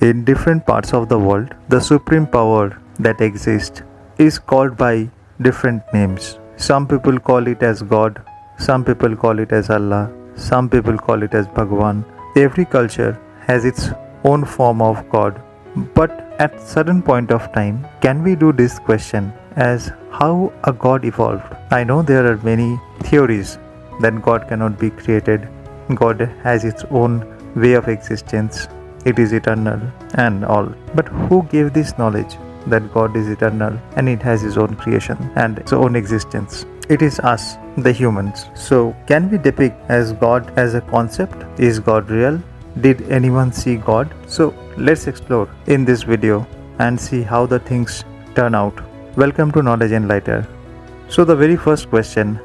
In different parts of the world, the supreme power that exists is called by different names. Some people call it as God, some people call it as Allah, some people call it as Bhagwan. Every culture has its own form of God. But at certain point of time, can we do this question as how a God evolved? I know there are many theories that God cannot be created. God has its own way of existence. It is eternal and all. But who gave this knowledge that God is eternal and it has its own creation and its own existence? It is us, the humans. So can we depict as God as a concept? Is God real? Did anyone see God? So let's explore in this video and see how the things turn out. Welcome to Knowledge Enlighter. So the very first question,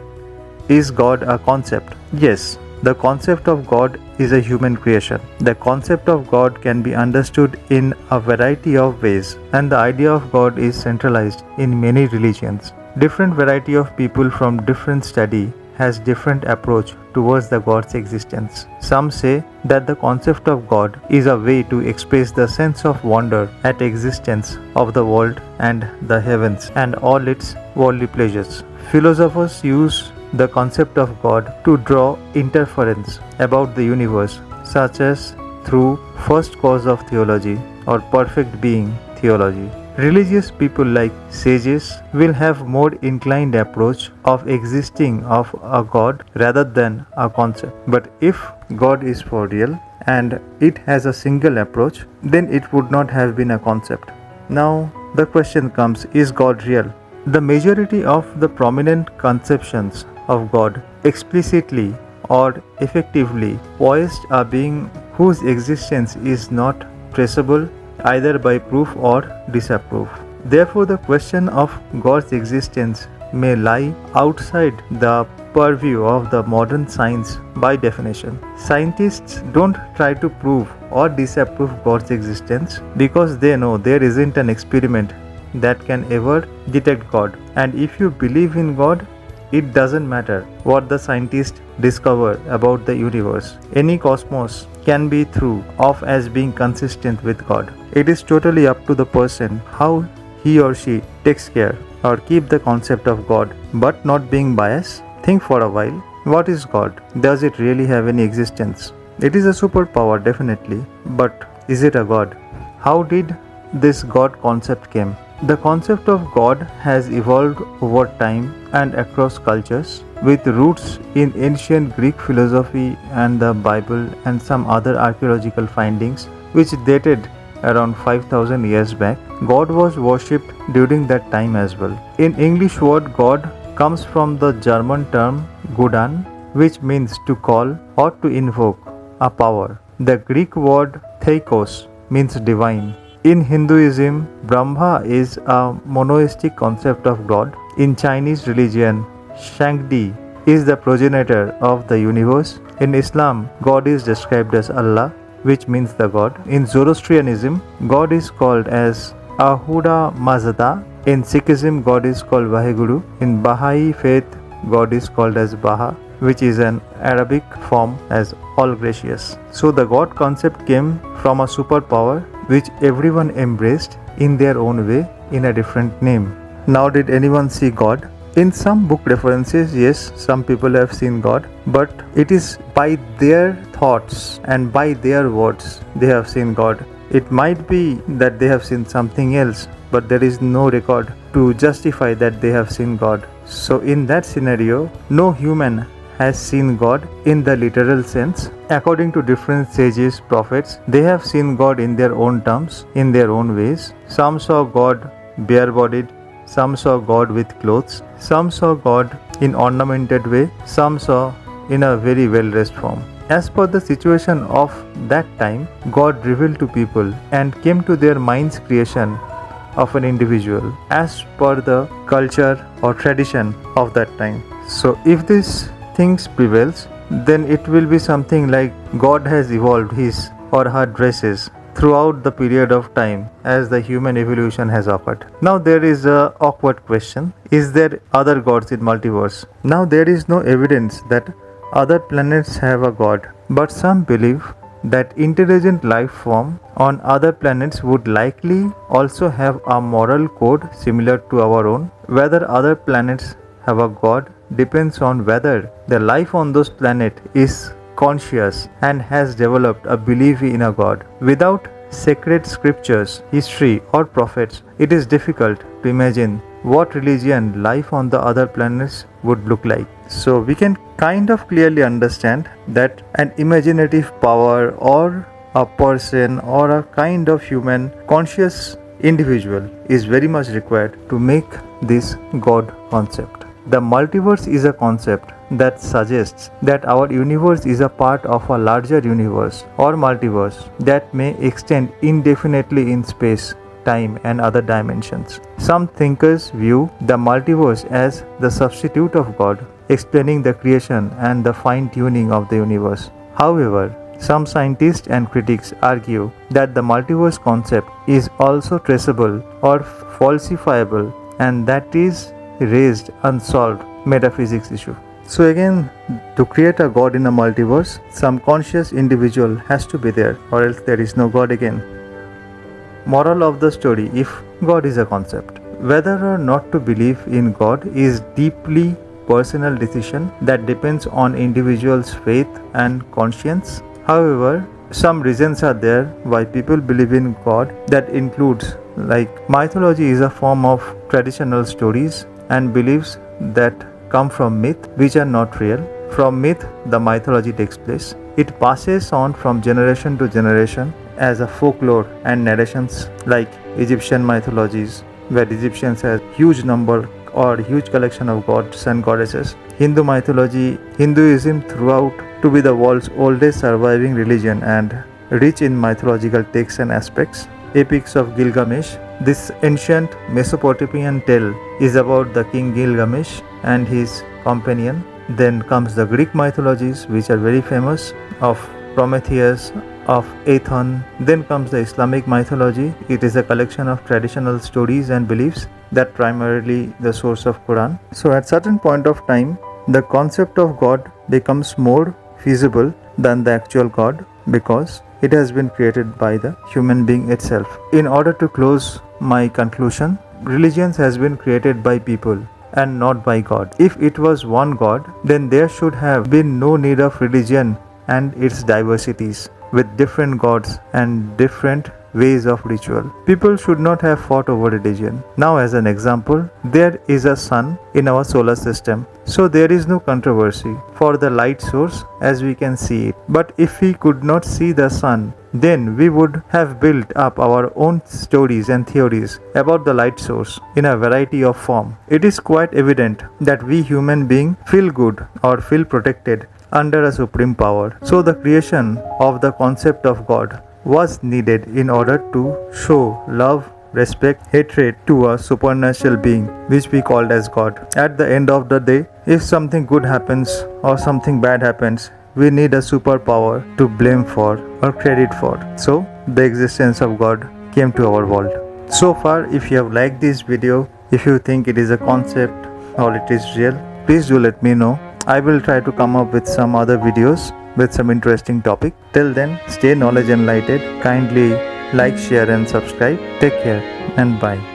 is God a concept? Yes, the concept of God is a human creation. The concept of God can be understood in a variety of ways, and the idea of God is centralized in many religions. Different variety of people from different study has different approach towards the God's existence. Some say that the concept of God is a way to express the sense of wonder at existence of the world and the heavens and all its worldly pleasures. Philosophers use the concept of God to draw inference about the universe, such as through first cause of theology or perfect being theology. Religious people like sages will have more inclined approach of existing of a God rather than a concept. But if God is for real and it has a single approach, then it would not have been a concept. Now the question comes, is God real? The majority of the prominent conceptions of God explicitly or effectively poised a being whose existence is not traceable either by proof or disproof. Therefore, the question of God's existence may lie outside the purview of the modern science by definition. Scientists don't try to prove or disprove God's existence because they know there isn't an experiment that can ever detect God. And if you believe in God, it doesn't matter what the scientists discover about the universe. Any cosmos can be thought of as being consistent with God. It is totally up to the person how he or she takes care or keep the concept of God, but not being biased. Think for a while, what is God? Does it really have any existence? It is a superpower definitely, but is it a God? How did this God concept came? The concept of God has evolved over time and across cultures, with roots in ancient Greek philosophy and the Bible and some other archaeological findings which dated around 5000 years back. God was worshipped during that time as well. In English, word God comes from the German term Gudan, which means to call or to invoke a power. The Greek word theikos means divine. In Hinduism, Brahma is a monoistic concept of God. In Chinese religion, Shangdi is the progenitor of the universe. In Islam, God is described as Allah, which means the God. In Zoroastrianism, God is called as Ahuda Mazda. In Sikhism, God is called Vaheguru. In Baha'i faith, God is called as Baha, which is an Arabic form as all gracious. So the God concept came from a superpower which everyone embraced in their own way in a different name. Now, did anyone see God? In some book references, yes, some people have seen God, but it is by their thoughts and by their words they have seen God. It might be that they have seen something else, but there is no record to justify that they have seen God. So in that scenario, no human has seen God in the literal sense. According to different sages, prophets, they have seen God in their own terms, in their own ways. Some saw God bare-bodied, some saw God with clothes, some saw God in ornamented way, some saw in a very well-dressed form. As per the situation of that time, God revealed to people and came to their mind's creation of an individual as per the culture or tradition of that time. So if this things prevails, then it will be something like God has evolved his or her dresses throughout the period of time as the human evolution has occurred. Now there is a awkward question, is there other gods in multiverse? Now there is no evidence that other planets have a god, but some believe that intelligent life form on other planets would likely also have a moral code similar to our own. Whether other planets have a god depends on whether the life on those planets is conscious and has developed a belief in a god. Without sacred scriptures, history, or prophets, it is difficult to imagine what religion life on the other planets would look like. So we can kind of clearly understand that an imaginative power or a person or a kind of human conscious individual is very much required to make this God concept. The multiverse is a concept that suggests that our universe is a part of a larger universe or multiverse that may extend indefinitely in space, time, and other dimensions. Some thinkers view the multiverse as the substitute of God, explaining the creation and the fine-tuning of the universe. However, some scientists and critics argue that the multiverse concept is also traceable or falsifiable, and that is raised unsolved metaphysics issue. So again, to create a God in a multiverse, some conscious individual has to be there, or else there is no God again. Moral of the story: if God is a concept, whether or not to believe in God is deeply personal decision that depends on individual's faith and conscience. However, some reasons are there why people believe in God. That includes, like, mythology is a form of traditional stories and beliefs that come from myth, which are not real. From myth, the mythology takes place. It passes on from generation to generation as a folklore and narrations, like Egyptian mythologies, where Egyptians have huge number or huge collection of gods and goddesses. Hindu mythology, Hinduism throughout to be the world's oldest surviving religion and rich in mythological texts and aspects. Epics of Gilgamesh. This ancient Mesopotamian tale is about the king Gilgamesh and his companion. Then comes the Greek mythologies, which are very famous, of Prometheus, of Athon. Then comes the Islamic mythology. It is a collection of traditional stories and beliefs that primarily the source of Quran. So at certain point of time, the concept of God becomes more feasible than the actual God, because it has been created by the human being itself. In order to close my conclusion, religions has been created by people and not by God. If it was one God, then there should have been no need of religion and its diversities with different gods and different ways of ritual. People should not have fought over religion. Now, as an example, there is a sun in our solar system, so there is no controversy for the light source as we can see it. But if we could not see the sun, then we would have built up our own stories and theories about the light source in a variety of form. It is quite evident that we human beings feel good or feel protected under a supreme power. So the creation of the concept of God was needed in order to show love, respect, hatred to a supernatural being which we called as God. At the end of the day, if something good happens or something bad happens, we need a superpower to blame for or credit for. So the existence of God came to our world. So far, if you have liked this video, if you think it is a concept or it is real, please do let me know. I will try to come up with some other videos with some interesting topic. Till then, stay knowledge enlightened. Kindly like, share and subscribe. Take care and bye.